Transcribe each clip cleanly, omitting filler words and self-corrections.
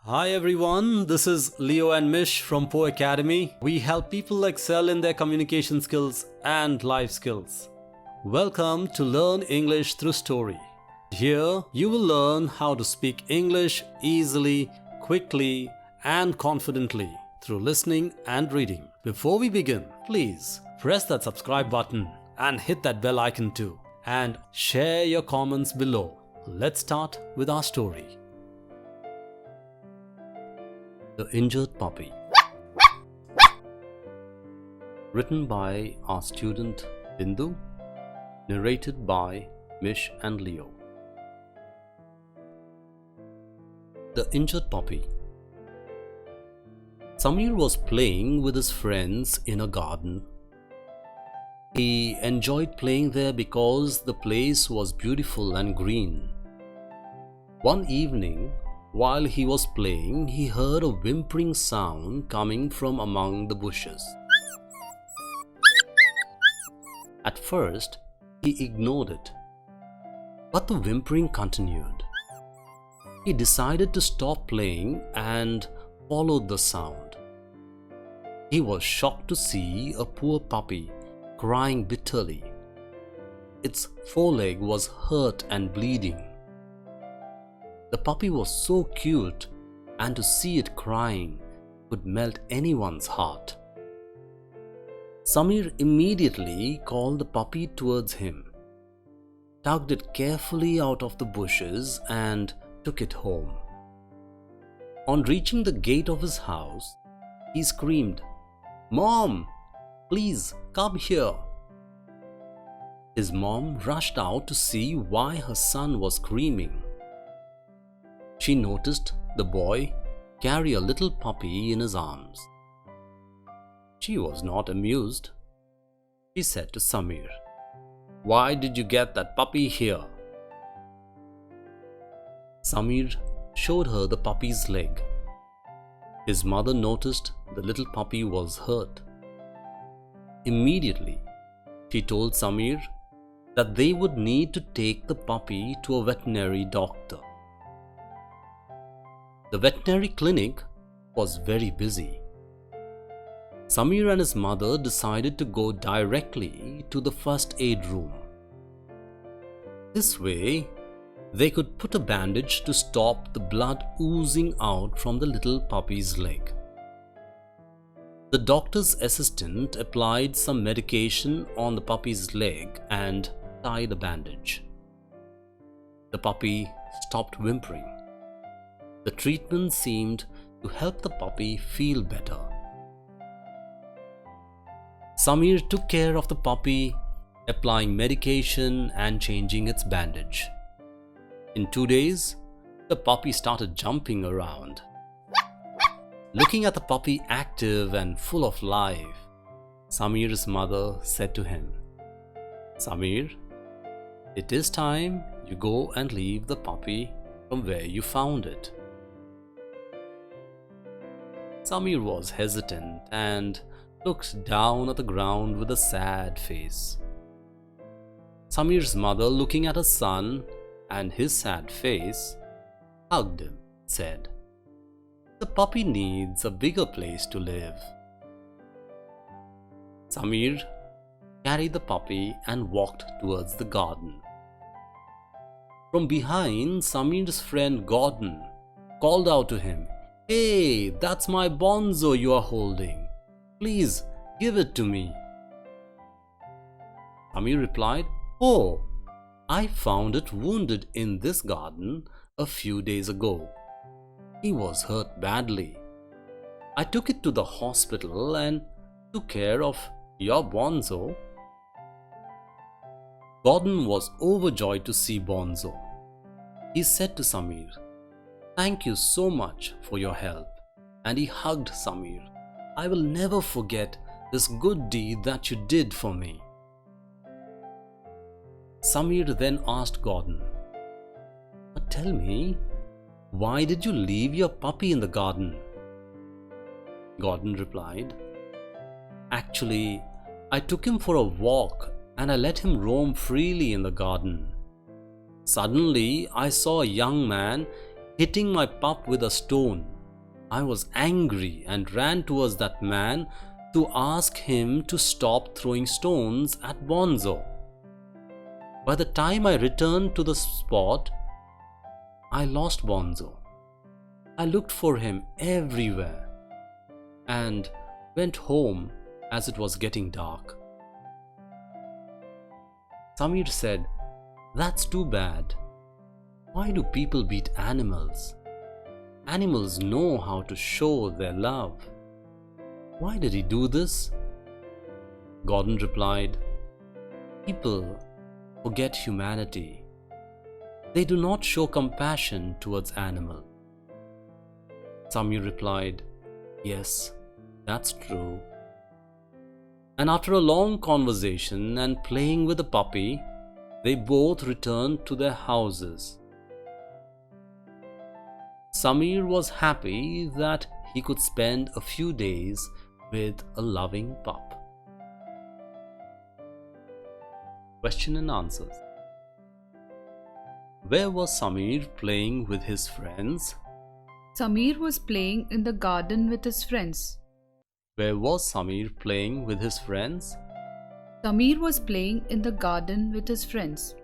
Hi everyone, this is Leo and Mish from poAcademy. We help people excel in their communication skills and life skills. Welcome to Learn English Through Story. Here you will learn how to speak English easily, quickly and confidently through listening and reading. Before we begin, please press that subscribe button and hit that bell icon too. And share your comments below. Let's start with our story. The Injured Puppy. Written by our student Bindu, narrated by Mish and Leo. The Injured Puppy. Samir was playing with his friends in a garden. He enjoyed playing there because the place was beautiful and green. One evening, while he was playing, he heard a whimpering sound coming from among the bushes. At first, he ignored it, but the whimpering continued. He decided to stop playing and followed the sound. He was shocked to see a poor puppy crying bitterly. Its foreleg was hurt and bleeding. The puppy was so cute, and to see it crying could melt anyone's heart. Samir immediately called the puppy towards him, tugged it carefully out of the bushes and took it home. On reaching the gate of his house, he screamed, "Mom, please come here." His mom rushed out to see why her son was screaming. She noticed the boy carry a little puppy in his arms. She was not amused. She said to Samir, "Why did you get that puppy here?" Samir showed her the puppy's leg. His mother noticed the little puppy was hurt. Immediately, she told Samir that they would need to take the puppy to a veterinary doctor. The veterinary clinic was very busy. Samir and his mother decided to go directly to the first aid room. This way, they could put a bandage to stop the blood oozing out from the little puppy's leg. The doctor's assistant applied some medication on the puppy's leg and tied a bandage. The puppy stopped whimpering. The treatment seemed to help the puppy feel better. Samir took care of the puppy, applying medication and changing its bandage. In 2 days, the puppy started jumping around. Looking at the puppy active and full of life, Samir's mother said to him, "Samir, it is time you go and leave the puppy from where you found it." Samir was hesitant and looked down at the ground with a sad face. Samir's mother, looking at her son and his sad face, hugged him and said, "The puppy needs a bigger place to live." Samir carried the puppy and walked towards the garden. From behind, Samir's friend Gordon called out to him, "Hey, that's my bonzo you are holding. Please give it to me." Samir replied, "Oh, I found it wounded in this garden a few days ago. He was hurt badly. I took it to the hospital and took care of your bonzo." Gordon was overjoyed to see Bonzo. He said to Samir, "Thank you so much for your help," and he hugged Samir. "I will never forget this good deed that you did for me." Samir then asked Gordon, "But tell me, why did you leave your puppy in the garden?" Gordon replied, "Actually, I took him for a walk and I let him roam freely in the garden. Suddenly, I saw a young man hitting my pup with a stone. I was angry and ran towards that man to ask him to stop throwing stones at Bonzo. By the time I returned to the spot, I lost Bonzo. I looked for him everywhere and went home as it was getting dark. Samir said, "That's too bad. Why do people beat animals? Animals know how to show their love. Why did he do this?" Gordon replied, "People forget humanity. They do not show compassion towards animals." Samir replied, "Yes, that's true." And after a long conversation and playing with the puppy, they both returned to their houses. Samir was happy that he could spend a few days with a loving pup. Question and answers. Where was Samir playing with his friends? Samir was playing in the garden with his friends. Where was Samir playing with his friends? Samir was playing in the garden with his friends.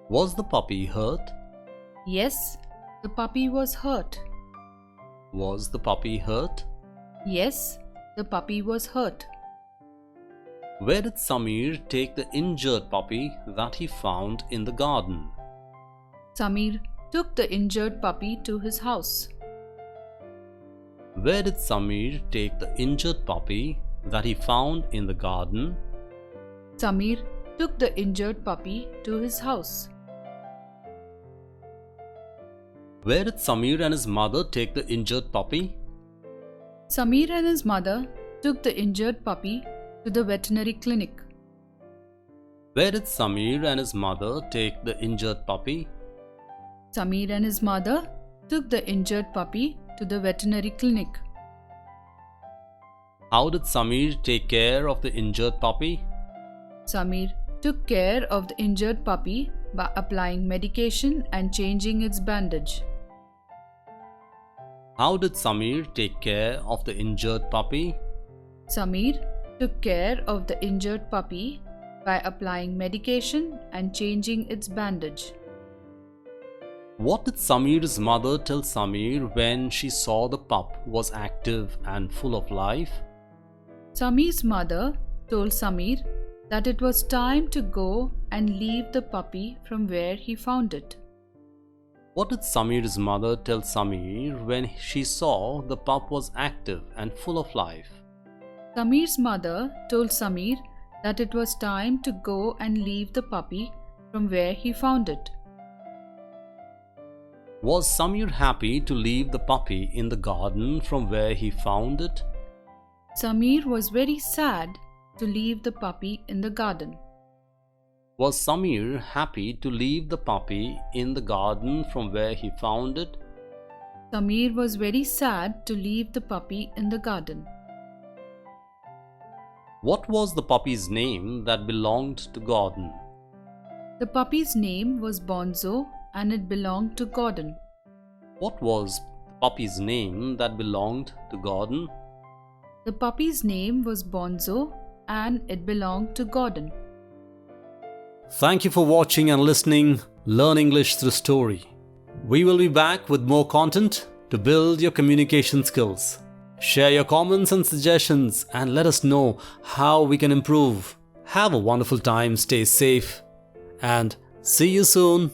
Was the puppy hurt? Yes, the puppy was hurt. Was the puppy hurt? Yes, the puppy was hurt. Where did Samir take the injured puppy that he found in the garden? Samir took the injured puppy to his house. Where did Samir take the injured puppy that he found in the garden? Samir took the injured puppy to his house. Where did Samir and his mother take the injured puppy? Samir and his mother took the injured puppy to the veterinary clinic. Where did Samir and his mother take the injured puppy? Samir and his mother took the injured puppy to the veterinary clinic. How did Samir take care of the injured puppy? Samir took care of the injured puppy by applying medication and changing its bandage. How did Samir take care of the injured puppy? Samir took care of the injured puppy by applying medication and changing its bandage. What did Samir's mother tell Samir when she saw the pup was active and full of life? Samir's mother told Samir that it was time to go and leave the puppy from where he found it. What did Samir's mother tell Samir when she saw the pup was active and full of life? Samir's mother told Samir that it was time to go and leave the puppy from where he found it. Was Samir happy to leave the puppy in the garden from where he found it? Samir was very sad to leave the puppy in the garden. Was Samir happy to leave the puppy in the garden from where he found it? Samir was very sad to leave the puppy in the garden. What was the puppy's name that belonged to Gordon? The puppy's name was Bonzo and it belonged to Gordon. What was the puppy's name that belonged to Gordon? The puppy's name was Bonzo and it belonged to Gordon. Thank you for watching and listening Learn English Through Story. We will be back with more content to build your communication skills. Share your comments and suggestions and let us know how we can improve. Have a wonderful time, stay safe, and see you soon.